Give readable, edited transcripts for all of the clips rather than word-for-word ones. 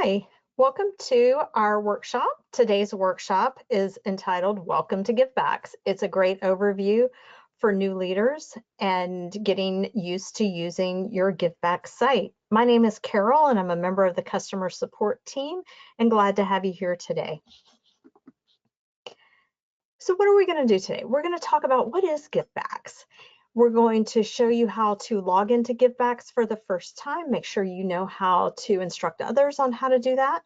Hi, welcome to our workshop. Today's workshop is entitled Welcome to Givebacks. It's a great overview for new leaders and getting used to using your Givebacks site. My name is Carol and I'm a member of the customer support team and glad to have you here today. So what are we going to do today? We're going to talk about what is Givebacks. We're going to show you how to log into Givebacks for the first time. Make sure you know how to instruct others on how to do that.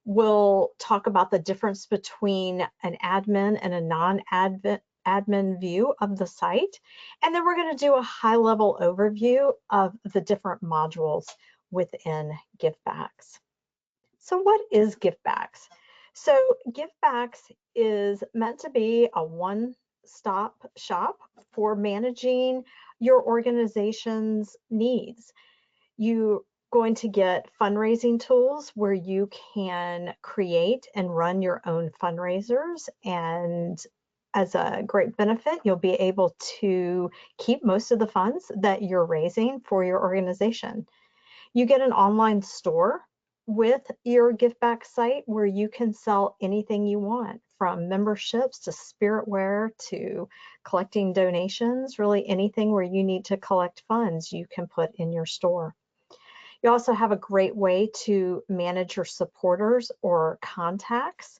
We'll talk about the difference between an admin and a non-admin view of the site. And then we're going to do a high-level overview of the different modules within Givebacks. So what is Givebacks? So Givebacks is meant to be a one-stop shop for managing your organization's needs. You're going to get fundraising tools where you can create and run your own fundraisers, and as a great benefit, you'll be able to keep most of the funds that you're raising for your organization. You get an online store with your Givebacks site where you can sell anything you want, from memberships to spiritware to collecting donations. Really anything where you need to collect funds you can put in your store. You also have a great way to manage your supporters or contacts.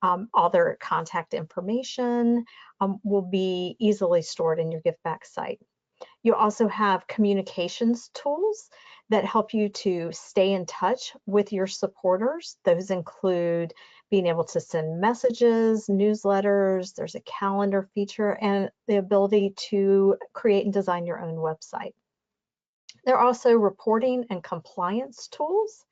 All their contact information will be easily stored in your Givebacks site. You also have communications tools that help you to stay in touch with your supporters. Those include being able to send messages, newsletters, there's a calendar feature, and the ability to create and design your own website. There are also reporting and compliance tools.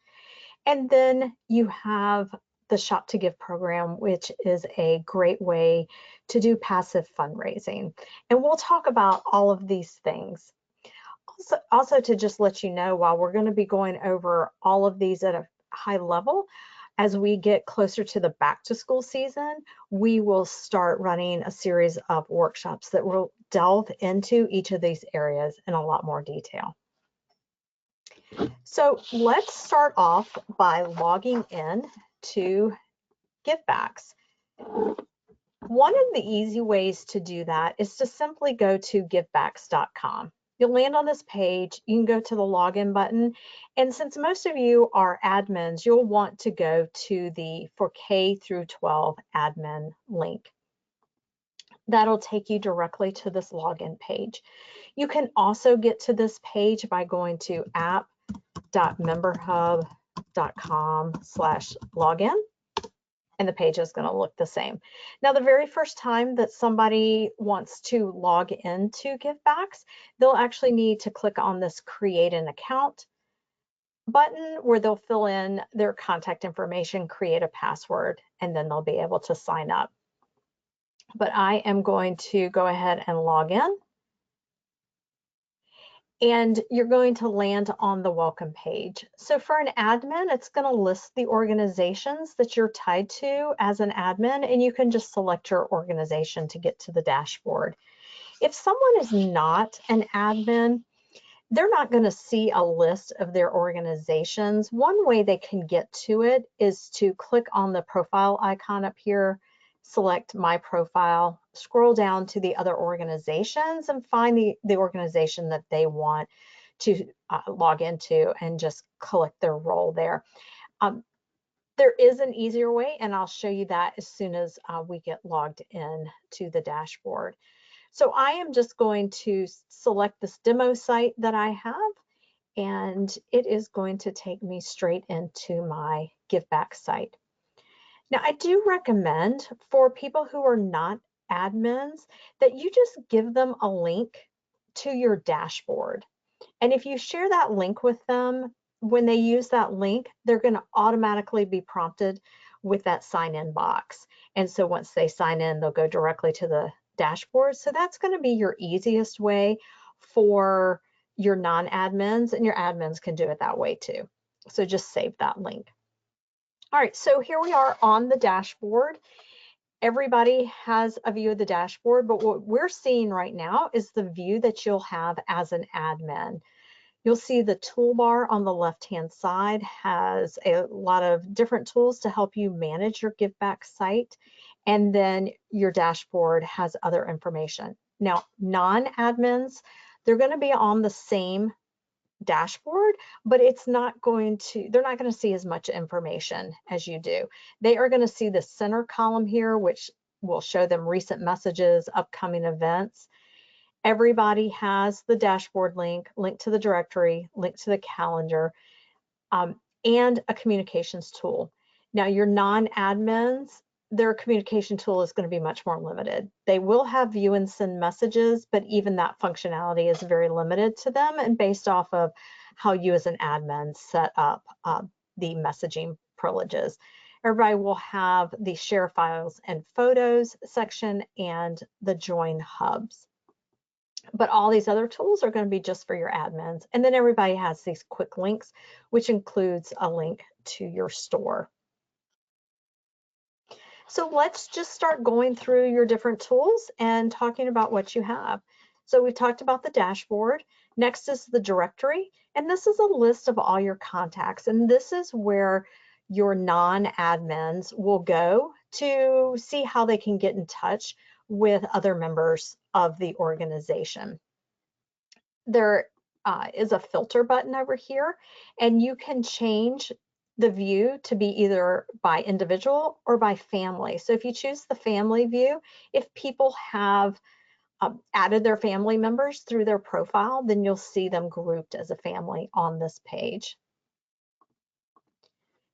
And then you have the Shop to Give program, which is a great way to do passive fundraising. And we'll talk about all of these things. Also to just let you know, while we're going to be going over all of these at a high level, as we get closer to the back to school season, we will start running a series of workshops that will delve into each of these areas in a lot more detail. So let's start off by logging in to Givebacks. One of the easy ways to do that is to simply go to givebacks.com. You'll land on this page, you can go to the login button, and since most of you are admins, you'll want to go to the for K through 12 admin link. That'll take you directly to this login page. You can also get to this page by going to app.memberhub.com/login. And the page is going to look the same. Now, the very first time that somebody wants to log into Givebacks, they'll actually need to click on this Create an Account button where they'll fill in their contact information, create a password, and then they'll be able to sign up. But I am going to go ahead and log in. And you're going to land on the welcome page. So for an admin, it's going to list the organizations that you're tied to as an admin, and you can just select your organization to get to the dashboard. If someone is not an admin, they're not going to see a list of their organizations. One way they can get to it is to click on the profile icon up here, select My Profile, scroll down to the other organizations and find the organization that they want to log into and just click their role there. There is an easier way, and I'll show you that as soon as we get logged in to the dashboard. So I am just going to select this demo site that I have, and it is going to take me straight into my Givebacks site. Now, I do recommend for people who are not admins that you just give them a link to your dashboard. And if you share that link with them, when they use that link, they're going to automatically be prompted with that sign-in box. And so once they sign in, they'll go directly to the dashboard. So that's going to be your easiest way for your non-admins, and your admins can do it that way too. So just save that link. All right, so here we are on the dashboard. Everybody has a view of the dashboard, but what we're seeing right now is the view that you'll have as an admin. You'll see the toolbar on the left-hand side has a lot of different tools to help you manage your Giveback site. And then your dashboard has other information. Now, non-admins, they're going to be on the same dashboard, but they're not going to see as much information as you do. They are going to see the center column here, which will show them recent messages, upcoming events. Everybody has the dashboard link to the directory, link to the calendar, and a communications tool. Now, your non-admins, their communication tool is going to be much more limited. They will have view and send messages, but even that functionality is very limited to them and based off of how you as an admin set up the messaging privileges. Everybody will have the share files and photos section and the join hubs. But all these other tools are going to be just for your admins. And then everybody has these quick links, which includes a link to your store. So let's just start going through your different tools and talking about what you have. So we've talked about the dashboard. Next is the directory. And this is a list of all your contacts. And this is where your non-admins will go to see how they can get in touch with other members of the organization. There is a filter button over here, and you can change the view to be either by individual or by family. So if you choose the family view, if people have added their family members through their profile, then you'll see them grouped as a family on this page.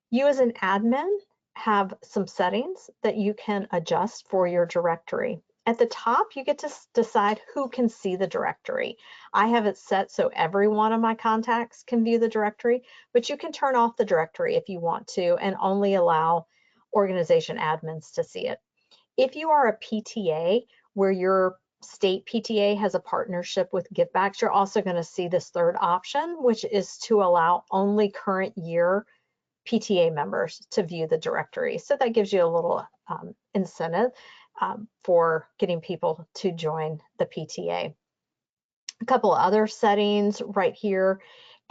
You as an admin have some settings that you can adjust for your directory. At the top, you get to decide who can see the directory. I have it set so every one of my contacts can view the directory, but you can turn off the directory if you want to and only allow organization admins to see it. If you are a PTA where your state PTA has a partnership with Givebacks, you're also going to see this third option, which is to allow only current year PTA members to view the directory. So that gives you a little incentive for getting people to join the PTA. A couple of other settings right here.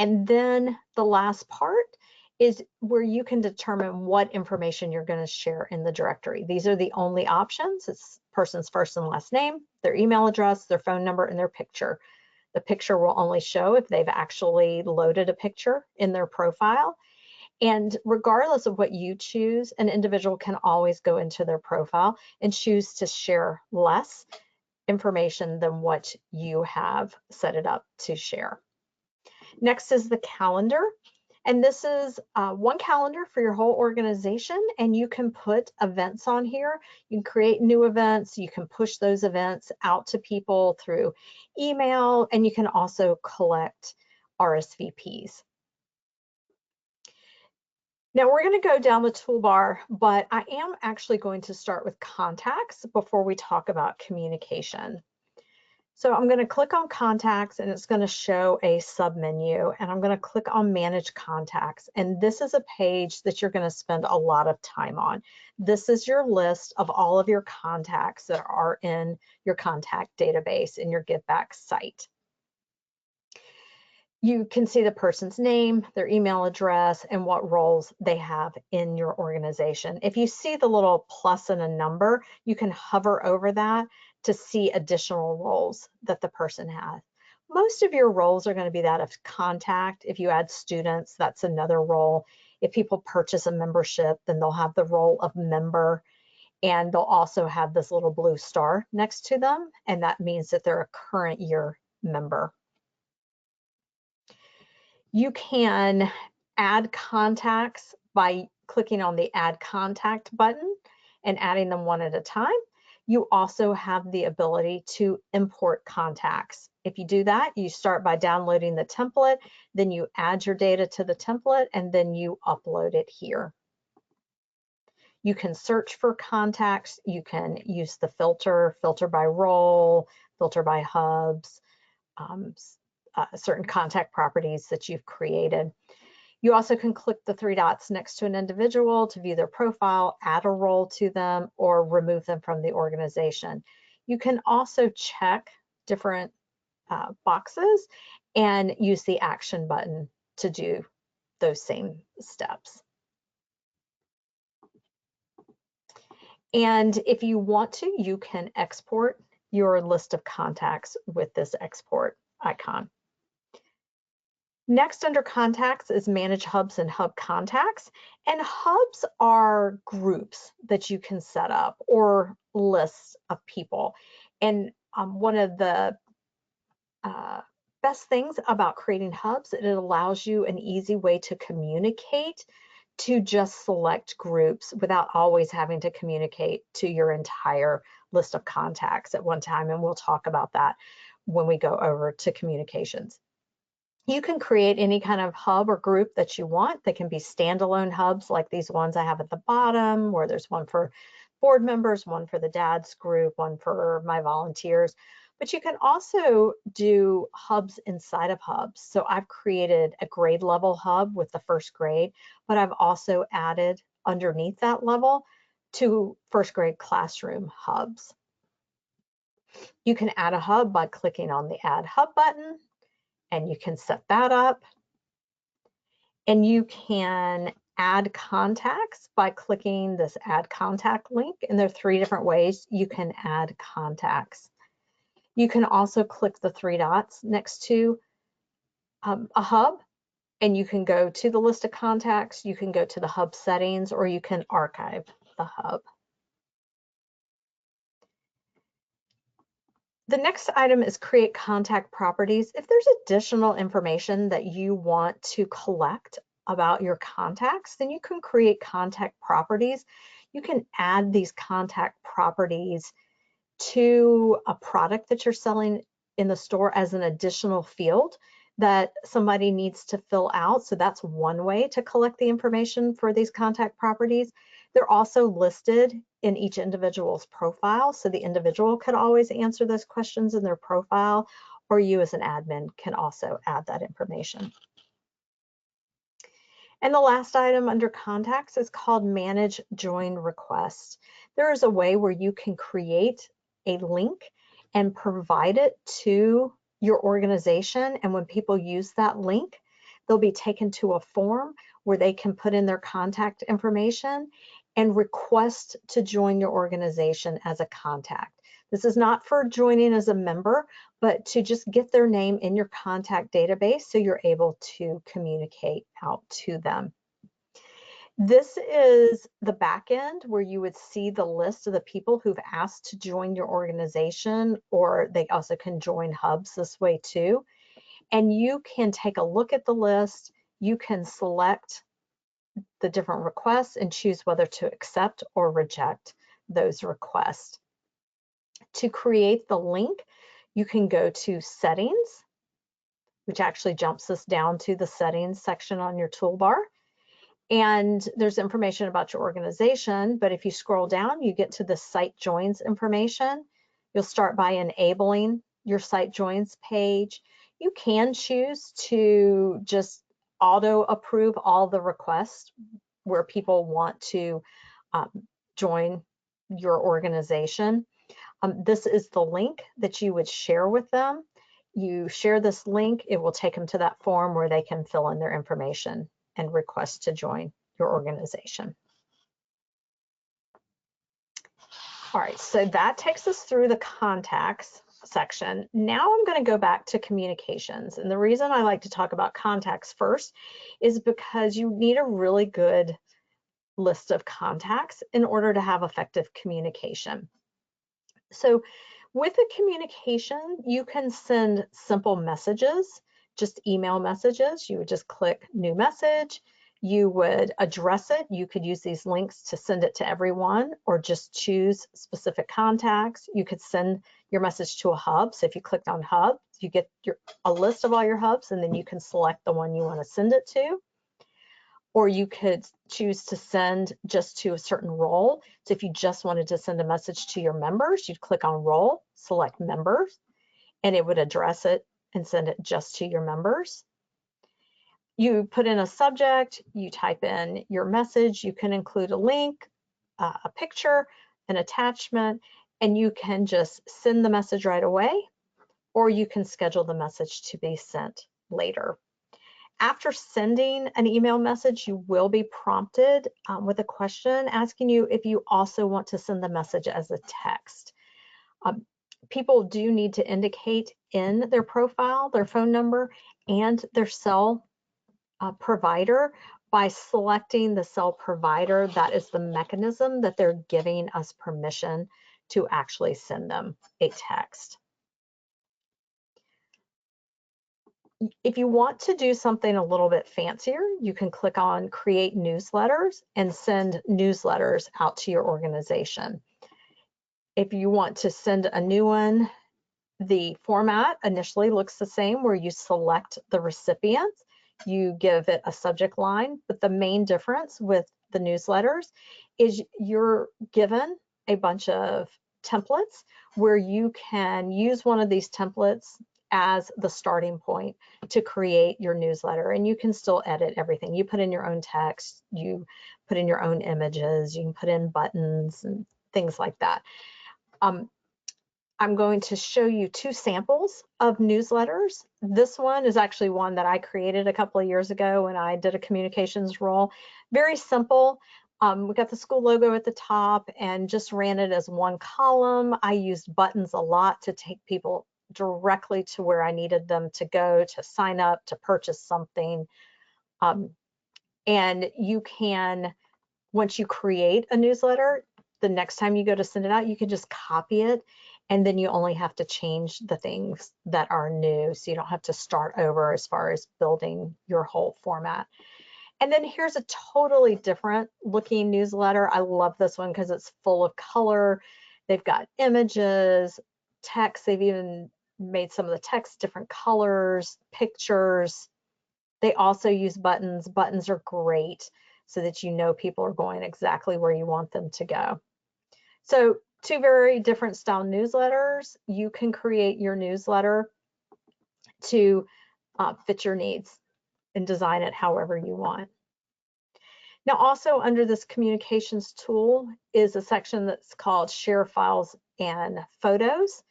And then the last part is where you can determine what information you're going to share in the directory. These are the only options. It's person's first and last name, their email address, their phone number, and their picture. The picture will only show if they've actually loaded a picture in their profile. And regardless of what you choose, an individual can always go into their profile and choose to share less information than what you have set it up to share. Next is the calendar. And this is one calendar for your whole organization, and you can put events on here. You can create new events. You can push those events out to people through email, and you can also collect RSVPs. Now we're going to go down the toolbar, but I am actually going to start with contacts before we talk about communication. So I'm going to click on contacts and it's going to show a submenu, and I'm going to click on manage contacts. And this is a page that you're going to spend a lot of time on. This is your list of all of your contacts that are in your contact database in your Givebacks site. You can see the person's name, their email address, and what roles they have in your organization. If you see the little plus and a number, you can hover over that to see additional roles that the person has. Most of your roles are going to be that of contact. If you add students, that's another role. If people purchase a membership, then they'll have the role of member, and they'll also have this little blue star next to them, and that means that they're a current year member. You can add contacts by clicking on the Add Contact button and adding them one at a time. You also have the ability to import contacts. If you do that, you start by downloading the template, then you add your data to the template, and then you upload it here. You can search for contacts. You can use the filter by role, filter by hubs, certain contact properties that you've created. You also can click the three dots next to an individual to view their profile, add a role to them, or remove them from the organization. You can also check different boxes and use the action button to do those same steps. And if you want to, you can export your list of contacts with this export icon. Next under contacts is manage hubs and hub contacts. And hubs are groups that you can set up or lists of people. And one of the best things about creating hubs, it allows you an easy way to communicate to just select groups without always having to communicate to your entire list of contacts at one time. And we'll talk about that when we go over to communications. You can create any kind of hub or group that you want. They can be standalone hubs like these ones I have at the bottom, where there's one for board members, one for the dad's group, one for my volunteers. But you can also do hubs inside of hubs. So I've created a grade level hub with the first grade, but I've also added underneath that level 2 first grade classroom hubs. You can add a hub by clicking on the Add Hub button, and you can set that up. And you can add contacts by clicking this Add Contact link, and there are 3 different ways you can add contacts. You can also click the 3 dots next to a hub, and you can go to the list of contacts, you can go to the hub settings, or you can archive the hub. The next item is create contact properties. If there's additional information that you want to collect about your contacts, then you can create contact properties. You can add these contact properties to a product that you're selling in the store as an additional field that somebody needs to fill out. So that's one way to collect the information for these contact properties. They're also listed in each individual's profile, so the individual could always answer those questions in their profile, or you as an admin can also add that information. And the last item under contacts is called Manage Join Request. There is a way where you can create a link and provide it to your organization, and when people use that link, they'll be taken to a form where they can put in their contact information and request to join your organization as a contact. This is not for joining as a member, but to just get their name in your contact database so you're able to communicate out to them. This is the back end where you would see the list of the people who've asked to join your organization, or they also can join hubs this way too. And you can take a look at the list, you can select the different requests and choose whether to accept or reject those requests. To create the link, you can go to Settings, which actually jumps us down to the Settings section on your toolbar. And there's information about your organization, but if you scroll down, you get to the Site Joins information. You'll start by enabling your Site Joins page. You can choose to just auto approve all the requests where people want to join your organization. This is the link that you would share with them. You share this link, it will take them to that form where they can fill in their information and request to join your organization. All right, so that takes us through the contacts section. Now I'm going to go back to communications. And the reason I like to talk about contacts first is because you need a really good list of contacts in order to have effective communication. So with a communication, you can send simple messages, just email messages. You would just click new message. You would address it. You could use these links to send it to everyone or just choose specific contacts. You could send your message to a hub. So if you clicked on hub, you get a list of all your hubs, and then you can select the one you want to send it to. Or you could choose to send just to a certain role. So if you just wanted to send a message to your members, you'd click on role, select members, and it would address it and send it just to your members. You put in a subject, you type in your message, you can include a link, a picture, an attachment, and you can just send the message right away, or you can schedule the message to be sent later. After sending an email message, you will be prompted with a question asking you if you also want to send the message as a text. People do need to indicate in their profile their phone number and their cell provider. By selecting the cell provider, that is the mechanism that they're giving us permission to actually send them a text. If you want to do something a little bit fancier, you can click on Create Newsletters and send newsletters out to your organization. If you want to send a new one, the format initially looks the same, where you select the recipient, you give it a subject line, but the main difference with the newsletters is you're given a bunch of templates where you can use one of these templates as the starting point to create your newsletter, and you can still edit everything. You put in your own text, you put in your own images, you can put in buttons and things like that. I'm going to show you two samples of newsletters. This one is actually one that I created a couple of years ago when I did a communications role. Very simple. We got the school logo at the top and just ran it as one column. I used buttons a lot to take people directly to where I needed them to go to sign up, to purchase something. And you can, once you create a newsletter, the next time you go to send it out, you can just copy it, and then you only have to change the things that are new, so you don't have to start over as far as building your whole format. And then here's a totally different looking newsletter. I love this one because it's full of color. They've got images, text. They've even made some of the text different colors, pictures. They also use buttons. Buttons are great so that you know people are going exactly where you want them to go. So two very different style newsletters. You can create your newsletter to fit your needs and design it however you want. Now, also under this communications tool is a section that's called Share Files and Photos.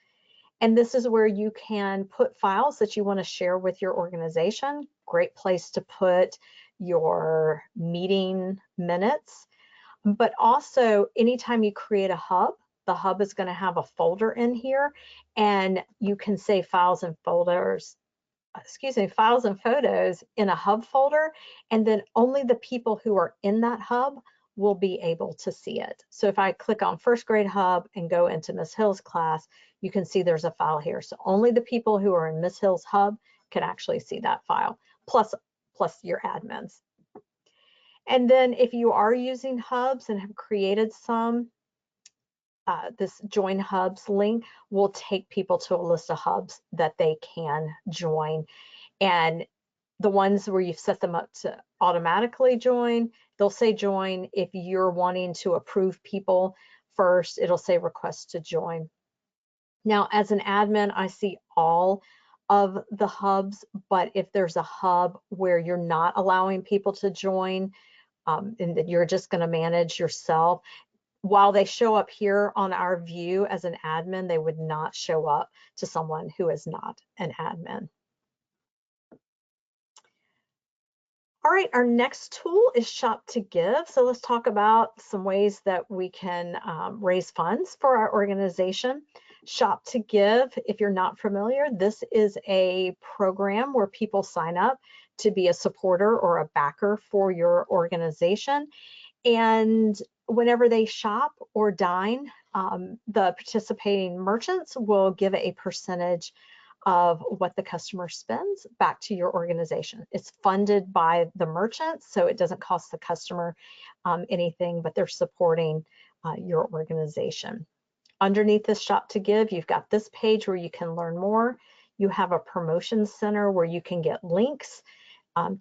And this is where you can put files that you want to share with your organization. Great place to put your meeting minutes. But also, anytime you create a hub, the hub is going to have a folder in here, and you can save files and photos in a hub folder, and then only the people who are in that hub will be able to see it. So if I click on first grade hub and go into Ms. Hill's class, you can see there's a file here. So only the people who are in Ms. Hill's hub can actually see that file, plus your admins. And then if you are using hubs and have created some, this join hubs link will take people to a list of hubs that they can join. And the ones where you've set them up to automatically join, they'll say join. If you're wanting to approve people first, it'll say request to join. Now, as an admin, I see all of the hubs, but if there's a hub where you're not allowing people to join, and that you're just going to manage yourself, while they show up here on our view as an admin, they would not show up to someone who is not an admin. All right, our next tool is Shop to Give. So let's talk about some ways that we can raise funds for our organization. Shop to Give, if you're not familiar, this is a program where people sign up to be a supporter or a backer for your organization. And whenever they shop or dine, the participating merchants will give a percentage of what the customer spends back to your organization. It's funded by the merchant, so it doesn't cost the customer anything, but they're supporting your organization. Underneath this Shop to Give, you've got this page where you can learn more. You have a promotion center where you can get links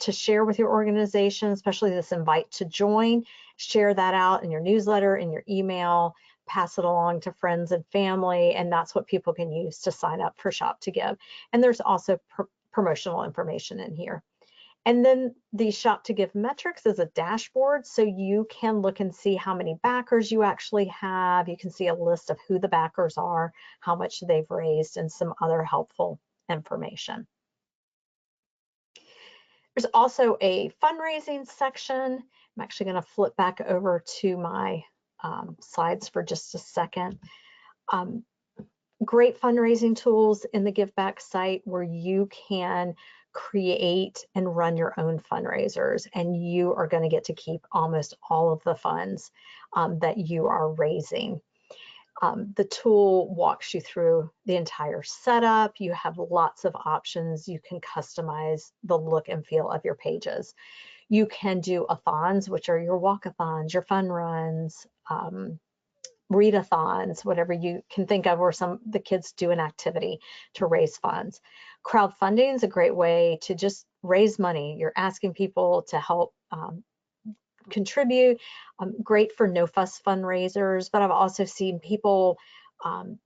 to share with your organization, especially this invite to join. Share that out in your newsletter, in your email, pass it along to friends and family, and that's what people can use to sign up for Shop to Give. And there's also promotional information in here. And then the Shop to Give metrics is a dashboard, so you can look and see how many backers you actually have. You can see a list of who the backers are, how much they've raised, and some other helpful information. There's also a fundraising section. I'm actually going to flip back over to my slides for just a second. Great fundraising tools in the Givebacks site where you can create and run your own fundraisers, and you are going to get to keep almost all of the funds that you are raising. The tool walks you through the entire setup. You have lots of options. You can customize the look and feel of your pages. You can do a-thons, which are your walk-a-thons, your fun runs, readathons, whatever you can think of, where the kids do an activity to raise funds. Crowdfunding is a great way to just raise money. You're asking people to help contribute. Great for no-fuss fundraisers, but I've also seen people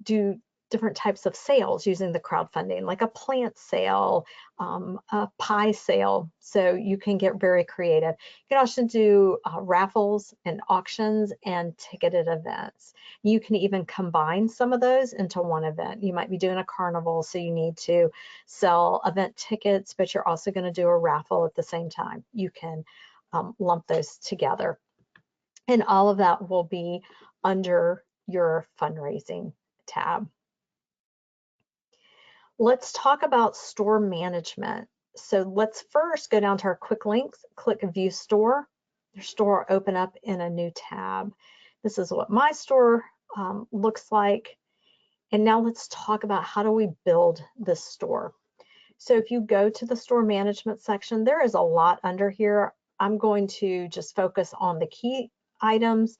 do different types of sales using the crowdfunding, like a plant sale, a pie sale. So you can get very creative. You can also do raffles and auctions and ticketed events. You can even combine some of those into one event. You might be doing a carnival, so you need to sell event tickets, but you're also going to do a raffle at the same time. You can lump those together. And all of that will be under your fundraising tab. Let's talk about store management. So let's first go down to our quick links, click View Store. Your store will open up in a new tab. This is what my store looks like. And now let's talk about how do we build this store. So if you go to the store management section, there is a lot under here. I'm going to just focus on the key items.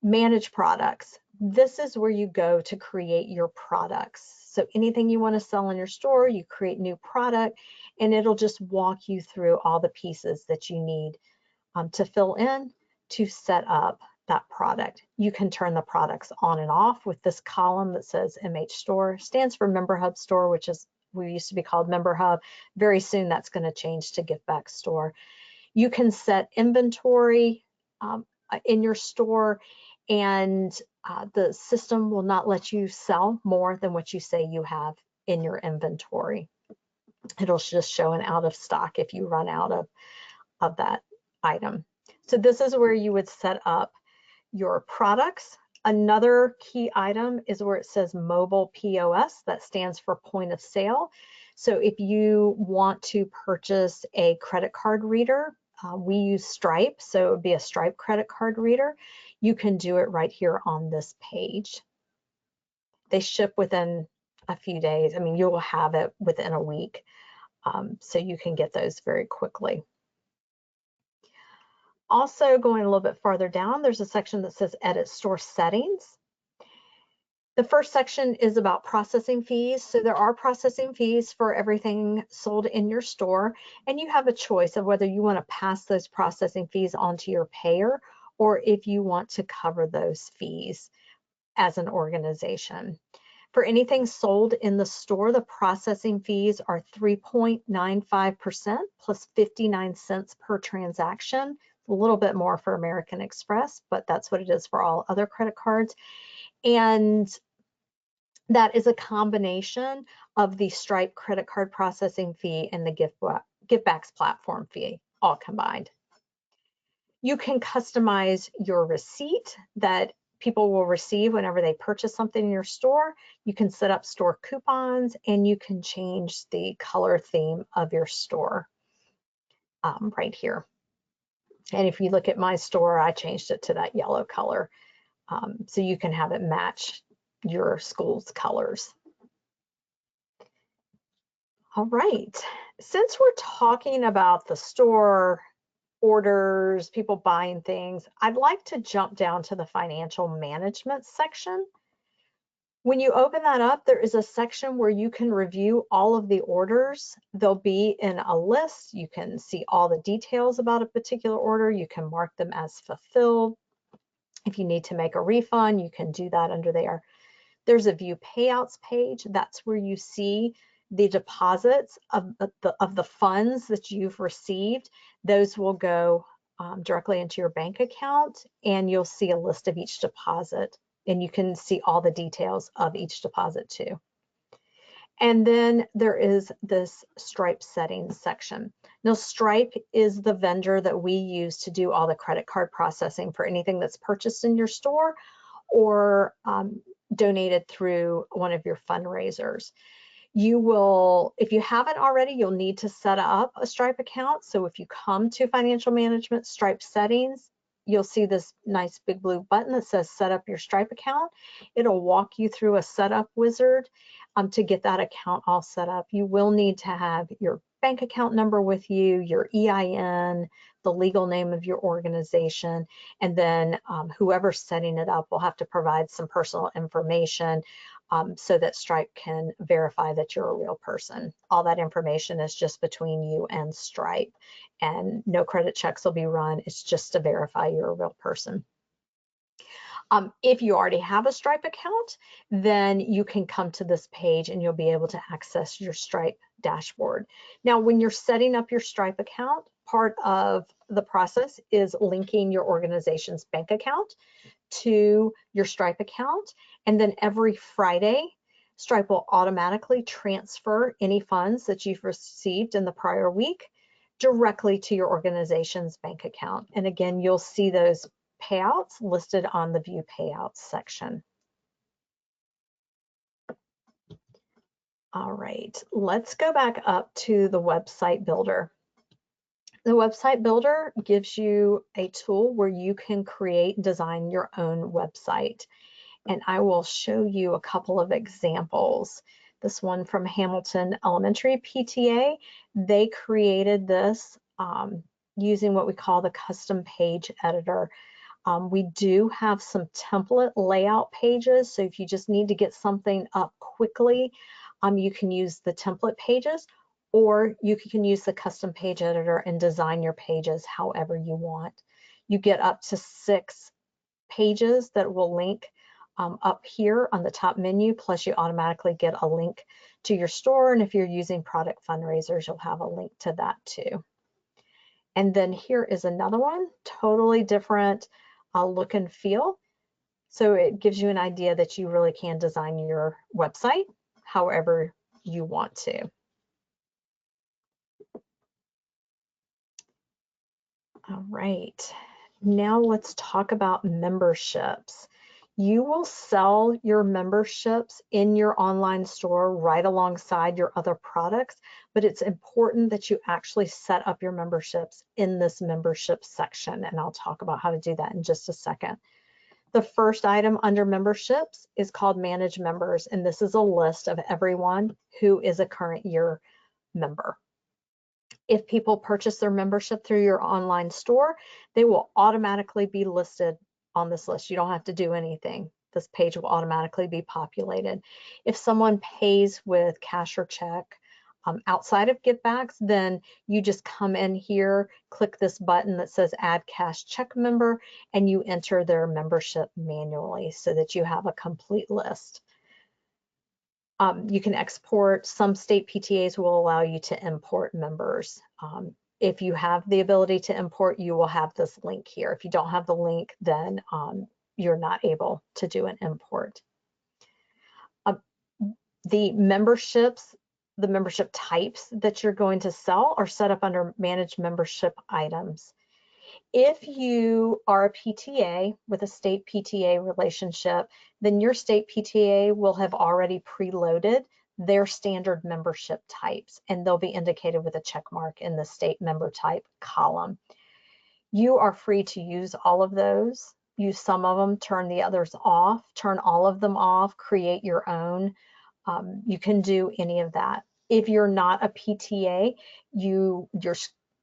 Manage products. This is where you go to create your products. So anything you want to sell in your store, you create new product, and it'll just walk you through all the pieces that you need to fill in to set up that product. You can turn the products on and off with this column that says MH Store. Stands for Member Hub Store, which is, we used to be called Member Hub. Very soon that's going to change to Givebacks Store. You can set inventory in your store, and the system will not let you sell more than what you say you have in your inventory. It'll just show an out of stock if you run out of that item. So this is where you would set up your products. Another key item is where it says mobile POS. That stands for point of sale. So if you want to purchase a credit card reader, we use Stripe, so it would be a Stripe credit card reader. You can do it right here on this page. They ship within a few days. I mean, you will have it within a week, so you can get those very quickly. Also, going a little bit farther down, there's a section that says Edit Store Settings. The first section is about processing fees. So there are processing fees for everything sold in your store, and you have a choice of whether you want to pass those processing fees onto your payer or if you want to cover those fees as an organization. For anything sold in the store, the processing fees are 3.95% plus 59 cents per transaction. A little bit more for American Express, but that's what it is for all other credit cards. And that is a combination of the Stripe credit card processing fee and the Givebacks platform fee, all combined. You can customize your receipt that people will receive whenever they purchase something in your store. You can set up store coupons, and you can change the color theme of your store right here. And if you look at my store, I changed it to that yellow color. So you can have it match your school's colors. All right, since we're talking about the store, orders, people buying things, I'd like to jump down to the financial management section. When you open that up, there is a section where you can review all of the orders. They'll be in a list. You can see all the details about a particular order. You can mark them as fulfilled. If you need to make a refund, you can do that under there. There's a view payouts page. That's where you see the deposits of the funds that you've received, those will go directly into your bank account, and you'll see a list of each deposit, and you can see all the details of each deposit too. And then there is this Stripe settings section. Now, Stripe is the vendor that we use to do all the credit card processing for anything that's purchased in your store or donated through one of your fundraisers. You will, if you haven't already, you'll need to set up a Stripe account. So if you come to Financial Management Stripe Settings, you'll see this nice big blue button that says set up your Stripe account. It'll walk you through a setup wizard to get that account all set up. You will need to have your bank account number with you, your EIN, the legal name of your organization, and then whoever's setting it up will have to provide some personal information so that Stripe can verify that you're a real person. All that information is just between you and Stripe, and no credit checks will be run. It's just to verify you're a real person. If you already have a Stripe account, then you can come to this page and you'll be able to access your Stripe dashboard. Now, when you're setting up your Stripe account, part of the process is linking your organization's bank account to your Stripe account. And then every Friday, Stripe will automatically transfer any funds that you've received in the prior week directly to your organization's bank account. And again, you'll see those payouts listed on the View Payouts section. All right, let's go back up to the website builder. The website builder gives you a tool where you can create and design your own website. And I will show you a couple of examples. This one from Hamilton Elementary PTA, they created this using what we call the custom page editor. We do have some template layout pages, so if you just need to get something up quickly, you can use the template pages, or you can use the custom page editor and design your pages however you want. You get up to 6 pages that will link up here on the top menu, plus you automatically get a link to your store, and if you're using product fundraisers, you'll have a link to that too. And then here is another one, totally different look and feel. So it gives you an idea that you really can design your website however you want to. All right, now let's talk about memberships. You will sell your memberships in your online store right alongside your other products, but it's important that you actually set up your memberships in this membership section, and I'll talk about how to do that in just a second. The first item under memberships is called Manage Members, and this is a list of everyone who is a current year member. If people purchase their membership through your online store, they will automatically be listed on this list. You don't have to do anything. This page will automatically be populated. If someone pays with cash or check outside of Givebacks, then you just come in here, click this button that says Add Cash Check Member, and you enter their membership manually so that you have a complete list. You can export. Some state PTAs will allow you to import members. If you have the ability to import, you will have this link here. If you don't have the link, then you're not able to do an import. The membership types that you're going to sell are set up under Manage Membership Items. If you are a PTA with a state PTA relationship, then your state PTA will have already preloaded their standard membership types, and they'll be indicated with a check mark in the state member type column. You are free to use all of those, use some of them, turn the others off, turn all of them off, create your own. You can do any of that. If you're not a PTA, your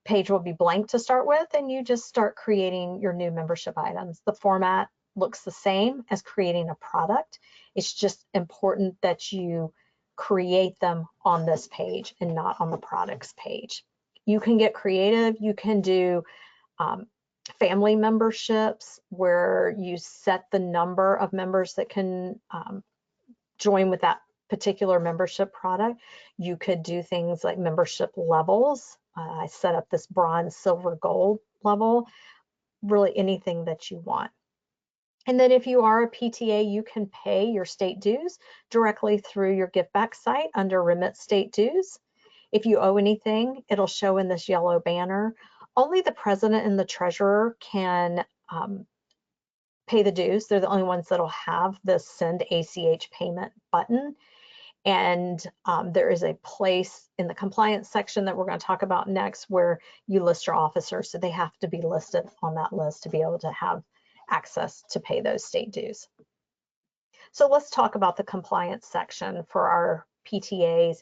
page will be blank to start with, and you just start creating your new membership items. The format looks the same as creating a product. It's just important that you create them on this page and not on the products page. You can get creative. You can do family memberships where you set the number of members that can join with that particular membership product. You could do things like membership levels. I set up this bronze, silver, gold level, really anything that you want. And then if you are a PTA, you can pay your state dues directly through your Giveback site under Remit State Dues. If you owe anything, it'll show in this yellow banner. Only the president and the treasurer can pay the dues. They're the only ones that'll have the Send ACH payment button. And there is a place in the compliance section that we're going to talk about next where you list your officers. So they have to be listed on that list to be able to have access to pay those state dues. So let's talk about the compliance section for our PTAs.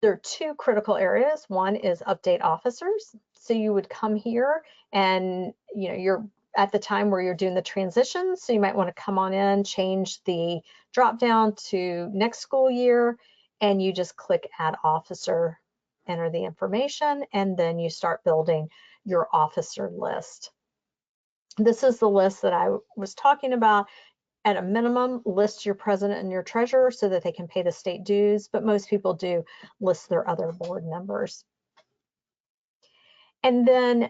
There are two critical areas. One is update officers. So you would come here and you're at the time where you're doing the transition. So you might want to come on in, change the drop down to next school year, and you just click add officer, enter the information, and then you start building your officer list. This is the list that I was talking about. At a minimum, list your president and your treasurer so that they can pay the state dues, but most people do list their other board members. And then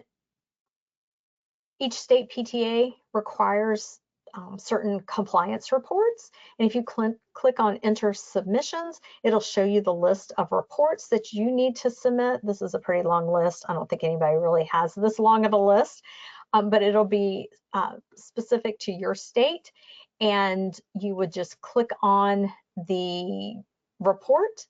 each state PTA requires certain compliance reports. And if you click on enter submissions, it'll show you the list of reports that you need to submit. This is a pretty long list. I don't think anybody really has this long of a list, but it'll be specific to your state. And you would just click on the report,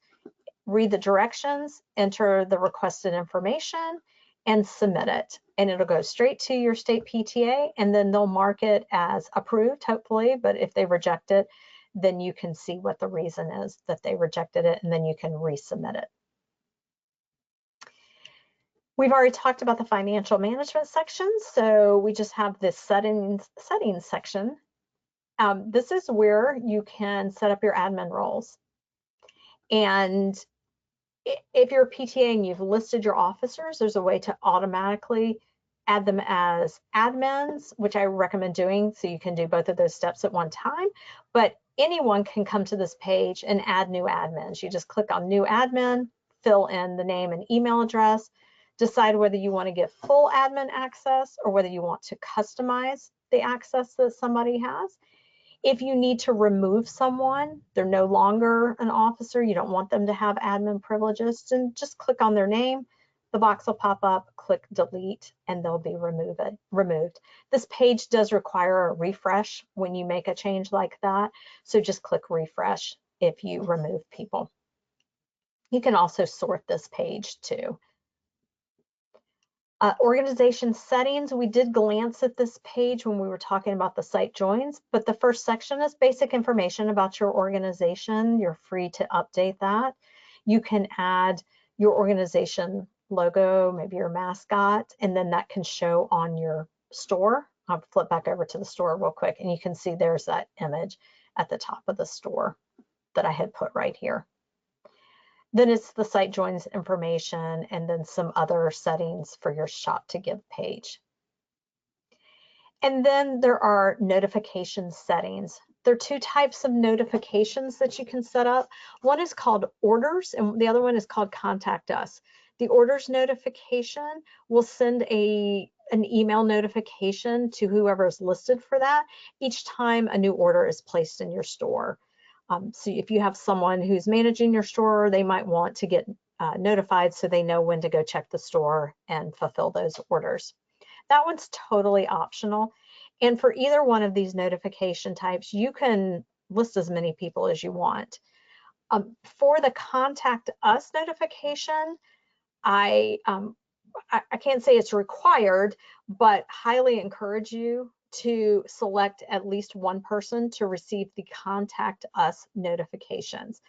read the directions, enter the requested information, and submit it. And it'll go straight to your state PTA, and then they'll mark it as approved, hopefully. But if they reject it, then you can see what the reason is that they rejected it, and then you can resubmit it. We've already talked about the financial management section, so we just have this settings section. This is where you can set up your admin roles. And if you're a PTA and you've listed your officers, there's a way to automatically add them as admins, which I recommend doing, so you can do both of those steps at one time. But anyone can come to this page and add new admins. You just click on new admin, fill in the name and email address, decide whether you want to get full admin access or whether you want to customize the access that somebody has. If you need to remove someone, they're no longer an officer, you don't want them to have admin privileges, then just click on their name, the box will pop up, click delete, and they'll be removed. This page does require a refresh when you make a change like that, so just click refresh if you remove people. You can also sort this page too. Organization settings, we did glance at this page when we were talking about the site joins, but the first section is basic information about your organization. You're free to update that. You can add your organization logo, maybe your mascot, and then that can show on your store. I'll flip back over to the store real quick, and you can see there's that image at the top of the store that I had put right here. Then it's the site joins information and then some other settings for your Shop to Give page. And then there are notification settings. There are two types of notifications that you can set up. One is called orders and the other one is called contact us. The orders notification will send an email notification to whoever is listed for that each time a new order is placed in your store. So if you have someone who's managing your store, they might want to get notified so they know when to go check the store and fulfill those orders. That one's totally optional. And for either one of these notification types, you can list as many people as you want. For the contact us notification, I can't say it's required, but highly encourage you to select at least one person to receive the contact us notifications.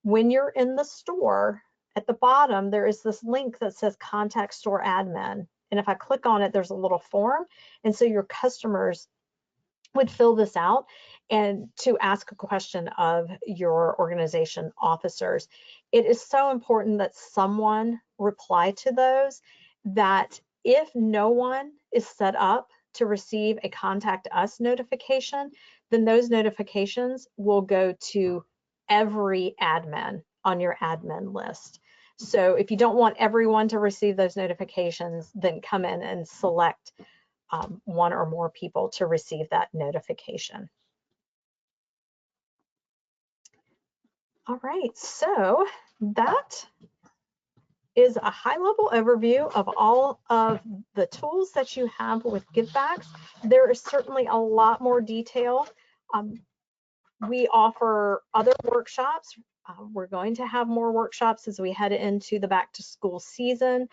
When you're in the store, at the bottom, there is this link that says contact store admin. And if I click on it, there's a little form. And so your customers would fill this out and to ask a question of your organization officers. It is so important that someone reply to those, that if no one is set up to receive a contact us notification, then those notifications will go to every admin on your admin list. So if you don't want everyone to receive those notifications, then come in and select one or more people to receive that notification. All right, so that is a high-level overview of all of the tools that you have with Givebacks. There is certainly a lot more detail. We offer other workshops. We're going to have more workshops as we head into the back-to-school season,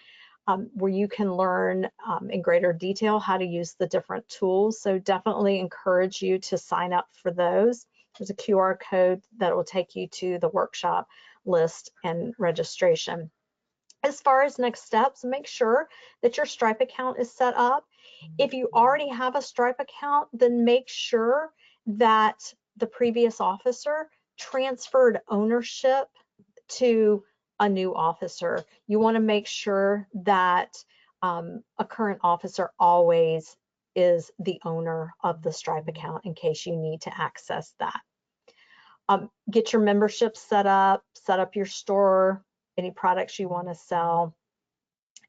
where you can learn in greater detail how to use the different tools. So definitely encourage you to sign up for those. There's a QR code that will take you to the workshop list and registration. As far as next steps, make sure that your Stripe account is set up. If you already have a Stripe account, then make sure that the previous officer transferred ownership to a new officer. You want to make sure that a current officer always is the owner of the Stripe account in case you need to access that. Get your membership set up your store, any products you want to sell.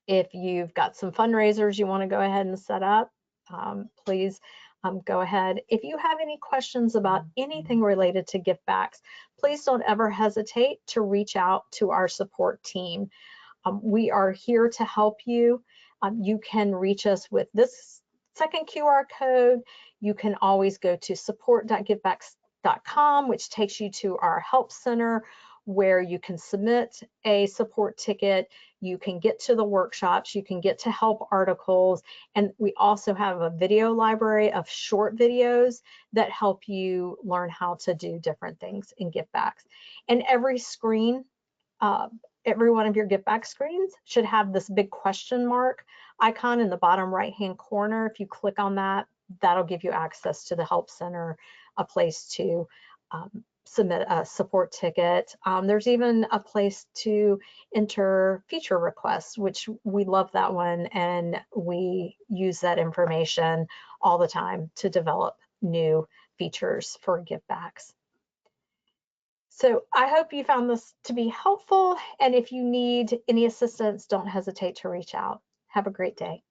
If you've got some fundraisers you want to go ahead and set up, please go ahead. If you have any questions about anything related to Givebacks, please don't ever hesitate to reach out to our support team. We are here to help you. You can reach us with this second QR code. You can always go to support.givebacks.com, which takes you to our help center, where you can submit a support ticket, you can get to the workshops, you can get to help articles, and we also have a video library of short videos that help you learn how to do different things in Givebacks. And every screen, every one of your Giveback screens should have this big question mark icon in the bottom right-hand corner. If you click on that, that'll give you access to the help center, a place to submit a support ticket. There's even a place to enter feature requests, which we love that one, and we use that information all the time to develop new features for Givebacks. So I hope you found this to be helpful, and if you need any assistance, don't hesitate to reach out. Have a great day.